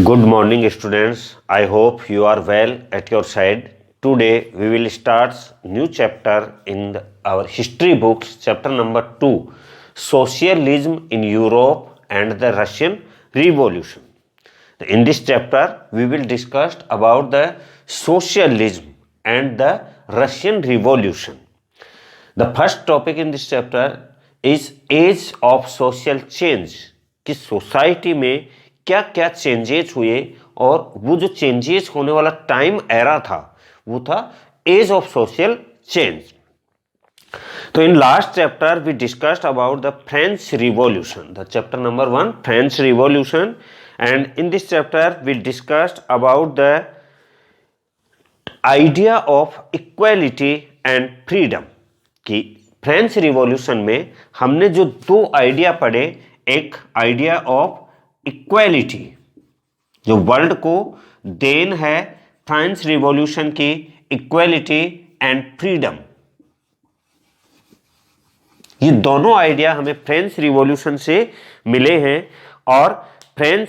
Good morning, students. I hope you are well at your side. Today we will start new chapter in our history books, chapter number 2, Socialism in Europe and the Russian Revolution. In this chapter we will discuss about the socialism and the Russian Revolution. The first topic in this chapter is age of social change. कि society में क्या क्या changes हुए और वो जो changes होने वाला टाइम एरा था वो था एज ऑफ सोशल चेंज. तो in last chapter we discussed about the French revolution, the chapter number 1 French revolution, and in this chapter we discussed about the idea of equality and freedom. कि French revolution में हमने जो दो idea पढ़े, एक idea of equality जो world को देन है फ्रेंच रिवॉल्यूशन की, इक्वालिटी एंड फ्रीडम. ये दोनों आइडिया हमें फ्रेंच रिवॉल्यूशन से मिले हैं और फ्रेंच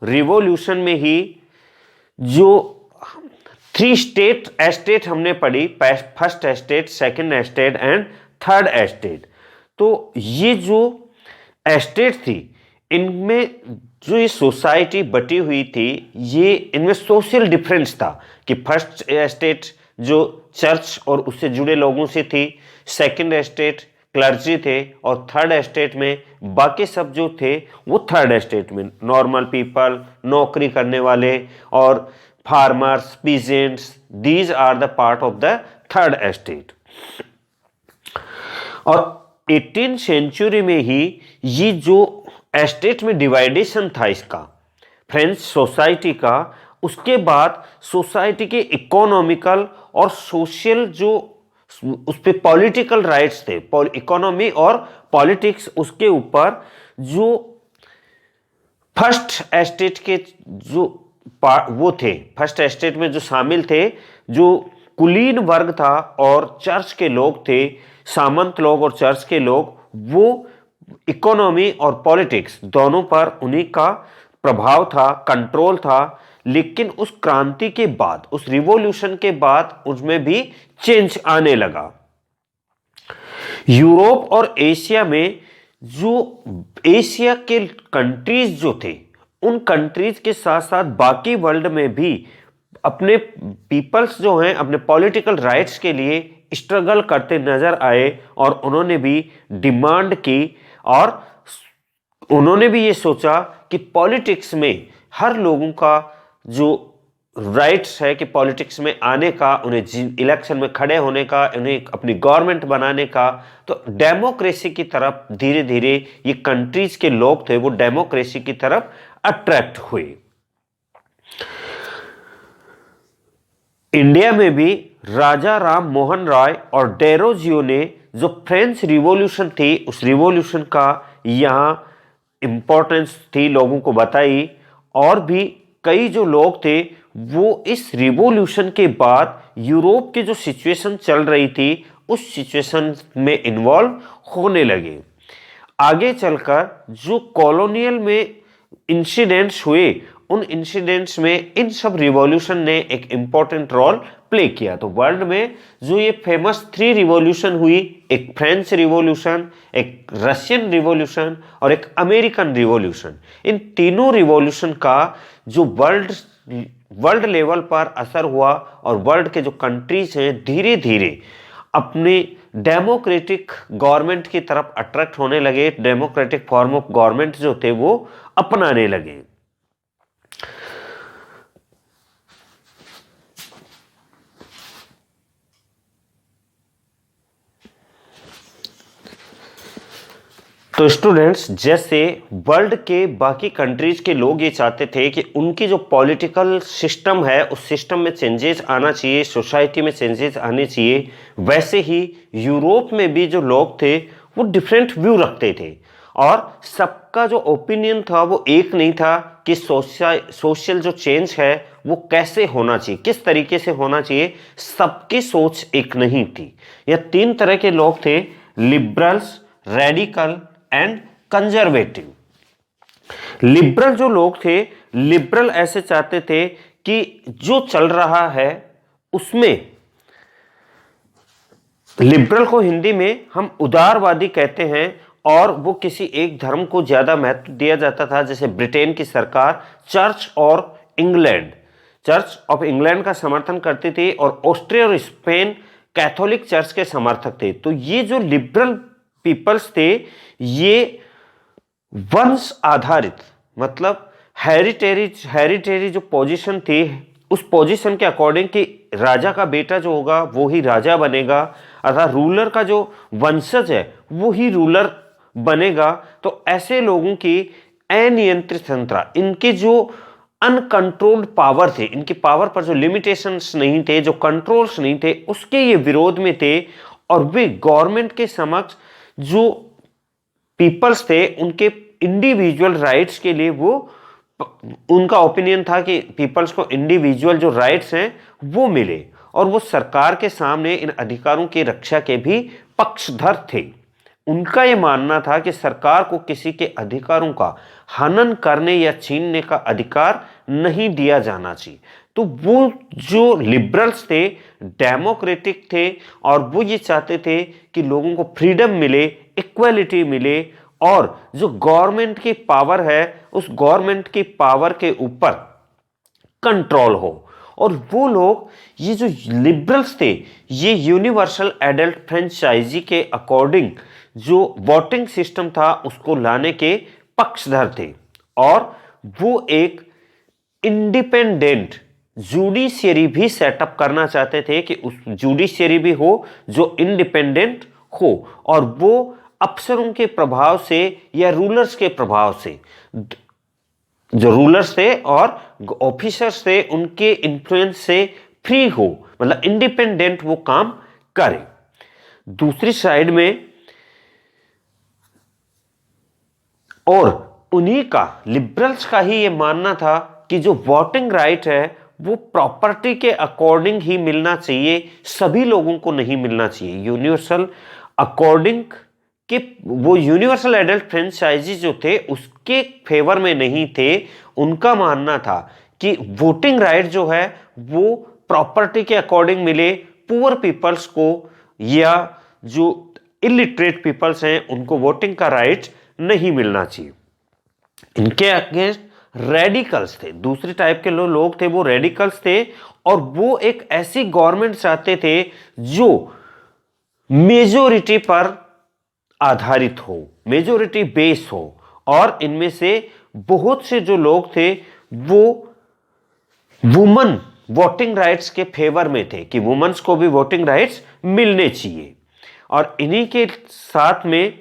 रिवॉल्यूशन में ही जो 3 एस्टेट हमने पढ़ी, first estate, second estate and third estate. तो ये जो एस्टेट थी इनमें जो ये सोसाइटी बटी हुई थी, ये इनमें सोशल डिफरेंस था कि फर्स्ट एस्टेट जो चर्च और उससे जुड़े लोगों से थी, सेकंड एस्टेट क्लर्जी थे और थर्ड एस्टेट में बाकी सब जो थे वो थर्ड एस्टेट में नॉर्मल पीपल, नौकरी करने वाले और farmers, peasants, these are the part of the third estate. और 18th सेंचुरी में ही ये जो एस्टेट में डिवाइडेशन था इसका फ्रेंच सोसाइटी का, उसके बाद सोसाइटी के इकोनॉमिकल और सोशल जो उस पे पॉलिटिकल राइट्स थे, इकोनॉमी और पॉलिटिक्स, उसके ऊपर जो फर्स्ट एस्टेट के जो वो थे, फर्स्ट एस्टेट में जो शामिल थे, जो कुलीन वर्ग था और चर्च के लोग थे, सामंत लोग और चर्च के लोग, वो इकोनॉमी और पॉलिटिक्स दोनों पर उन्हीं का प्रभाव था, कंट्रोल था. लेकिन उस क्रांति के बाद, उस रिवॉल्यूशन के बाद उसमें भी चेंज आने लगा. यूरोप और एशिया में जो एशिया के कंट्रीज जो थे, उन कंट्रीज के साथ साथ बाकी वर्ल्ड में भी अपने पीपल्स जो हैं अपने पॉलिटिकल राइट्स के लिए स्ट्रगल करते नजर आए और उन्होंने भी डिमांड की और उन्होंने भी ये सोचा कि पॉलिटिक्स में हर लोगों का जो राइट्स है कि पॉलिटिक्स में आने का, उन्हें इलेक्शन में खड़े होने का, उन्हें अपनी गवर्नमेंट बनाने का. तो डेमोक्रेसी की तरफ धीरे धीरे ये कंट्रीज के लोग थे वो डेमोक्रेसी की तरफ अट्रैक्ट हुए. इंडिया में भी राजा राम मोहन राय और डेरोजियो ने जो फ्रेंच रिवॉल्यूशन थी उस रिवॉल्यूशन का यहाँ इंपॉर्टेंस थी, लोगों को बताई. और भी कई जो लोग थे वो इस रिवॉल्यूशन के बाद यूरोप की जो सिचुएशन चल रही थी उस सिचुएशन में इन्वॉल्व होने लगे. आगे चलकर जो कॉलोनियल में इंसिडेंट्स हुए, उन इंसिडेंट्स में इन सब रिवॉल्यूशन ने एक इंपॉर्टेंट रोल प्ले किया. तो वर्ल्ड में जो ये फेमस 3 रिवॉल्यूशन हुई, एक फ्रेंच रिवॉल्यूशन, एक रशियन रिवॉल्यूशन और एक अमेरिकन रिवॉल्यूशन, इन तीनों रिवॉल्यूशन का जो वर्ल्ड लेवल पर असर हुआ और वर्ल्ड के जो कंट्रीज हैं धीरे धीरे अपने डेमोक्रेटिक गवर्नमेंट की तरफ अट्रैक्ट होने लगे, डेमोक्रेटिक फॉर्म ऑफ गवर्नमेंट जो थे वो अपनाने लगे. तो स्टूडेंट्स, जैसे वर्ल्ड के बाकी कंट्रीज के लोग ये चाहते थे कि उनकी जो पॉलिटिकल सिस्टम है उस सिस्टम में चेंजेस आना चाहिए, सोसाइटी में चेंजेस आने चाहिए, वैसे ही यूरोप में भी जो लोग थे वो डिफरेंट व्यू रखते थे और सबका जो ओपिनियन था वो एक नहीं था कि सोशल जो चेंज है वो कैसे होना चाहिए, किस तरीके से होना चाहिए. सबकी सोच एक नहीं थी. यह 3 तरह के लोग थे, liberals, radical and conservative. Liberal जो लोग थे लिबरल ऐसे चाहते थे कि जो चल रहा है उसमें, लिबरल को हिंदी में हम उदारवादी कहते हैं, और वो किसी एक धर्म को ज्यादा महत्व दिया जाता था, जैसे ब्रिटेन की सरकार चर्च ऑफ इंग्लैंड का समर्थन करती थी, और ऑस्ट्रिया और स्पेन कैथोलिक चर्च के समर्थक थे। तो ये जो लिबरल पीपल्स थे, ये वंश आधारित, मतलब हेरिटेरी जो पोजीशन थी, उस पोजीशन के अकॉर्डिंग कि राजा का बेटा जो होगा वो ही राजा बनेगा, अर्थात रूलर का जो वंशज है वो ही रूलर बनेगा। तो ऐसे लोगों की अनियंत्रित संतरा, इनके जो अनकंट्रोल्ड पावर थे, इनकी पावर पर जो लिमिटेशंस नहीं थे, जो कंट्रोल्स नहीं थे, उसके ये विरोध में थे। और वे गवर्नमेंट के समक्ष जो पीपल्स थे उनके इंडिविजुअल राइट्स के लिए, वो उनका ओपिनियन था कि पीपल्स को इंडिविजुअल जो राइट्स हैं वो मिले, और वो सरकार के सामने इन अधिकारों की रक्षा के भी पक्षधर थे। उनका ये मानना था कि सरकार को किसी के अधिकारों का हनन करने या छीनने का अधिकार नहीं दिया जाना चाहिए। तो वो जो लिबरल्स थे डेमोक्रेटिक थे, और वो ये चाहते थे कि लोगों को फ्रीडम मिले, इक्वालिटी मिले, और जो गवर्नमेंट की पावर है उस गवर्नमेंट की पावर के ऊपर कंट्रोल हो। और वो लोग, ये जो लिबरल्स थे, ये यूनिवर्सल एडल्ट फ्रेंचाइजी के अकॉर्डिंग जो वोटिंग सिस्टम था उसको लाने के पक्षधर थे, और वो एक इंडिपेंडेंट जुडिशियरी भी सेटअप करना चाहते थे कि उस जुडिशियरी भी हो जो इंडिपेंडेंट हो, और वो अफसरों के प्रभाव से या रूलर्स के प्रभाव से, जो रूलर्स थे और ऑफिसर्स थे उनके इन्फ्लुएंस से फ्री हो, मतलब इंडिपेंडेंट वो काम करे। दूसरी साइड में, और उन्हीं का, लिबरल्स का ही ये मानना था कि जो वोटिंग राइट है वो प्रॉपर्टी के अकॉर्डिंग ही मिलना चाहिए, सभी लोगों को नहीं मिलना चाहिए। यूनिवर्सल अकॉर्डिंग कि वो यूनिवर्सल एडल्ट फ्रेंचाइजी जो थे उसके फेवर में नहीं थे। उनका मानना था कि वोटिंग राइट जो है वो प्रॉपर्टी के अकॉर्डिंग मिले, पुअर पीपल्स को या जो इलिटरेट पीपल्स हैं उनको वोटिंग का राइट नहीं मिलना चाहिए। इनके अगेंस्ट रेडिकल्स थे, दूसरी टाइप के लोग थे, वो रेडिकल्स थे, और वो एक ऐसी गवर्नमेंट चाहते थे जो मेजोरिटी पर आधारित हो, मेजोरिटी बेस हो, और इनमें से बहुत से जो लोग थे वो वुमन वोटिंग राइट्स के फेवर में थे कि वुमेन्स को भी वोटिंग राइट्स मिलने चाहिए। और इन्हीं के साथ में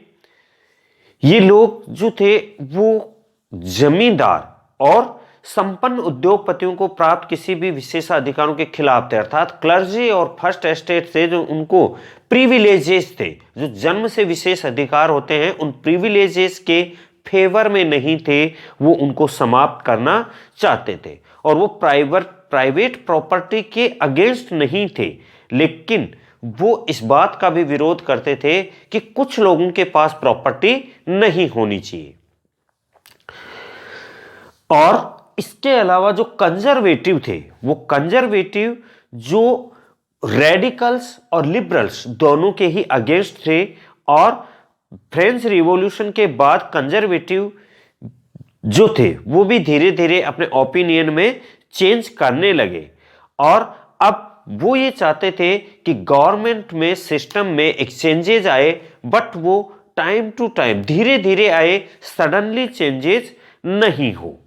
ये लोग जो थे वो जमींदार और संपन्न उद्योगपतियों को प्राप्त किसी भी विशेषाधिकारों के खिलाफ थे, अर्थात क्लर्जी और फर्स्ट एस्टेट से जो उनको प्रिविलेजेस थे, जो जन्म से विशेष अधिकार होते हैं, उन प्रिविलेजेस के फेवर में नहीं थे, वो उनको समाप्त करना चाहते थे। और वो प्राइवेट प्रॉपर्टी के अगेंस्ट नहीं थे, लेकिन वो इस बात का भी विरोध करते थे कि कुछ लोगों के पास प्रॉपर्टी नहीं होनी चाहिए। और इसके अलावा जो कंजर्वेटिव थे, वो कंजर्वेटिव जो रेडिकल्स और लिबरल्स दोनों के ही अगेंस्ट थे, और फ्रेंच रिवॉल्यूशन के बाद कंजर्वेटिव जो थे वो भी धीरे धीरे अपने ओपिनियन में चेंज करने लगे। और अब वो ये चाहते थे कि गवर्नमेंट में, सिस्टम में एक्सचेंजेज आए, बट वो टाइम टू टाइम धीरे धीरे आए, सडनली चेंजेस नहीं हो।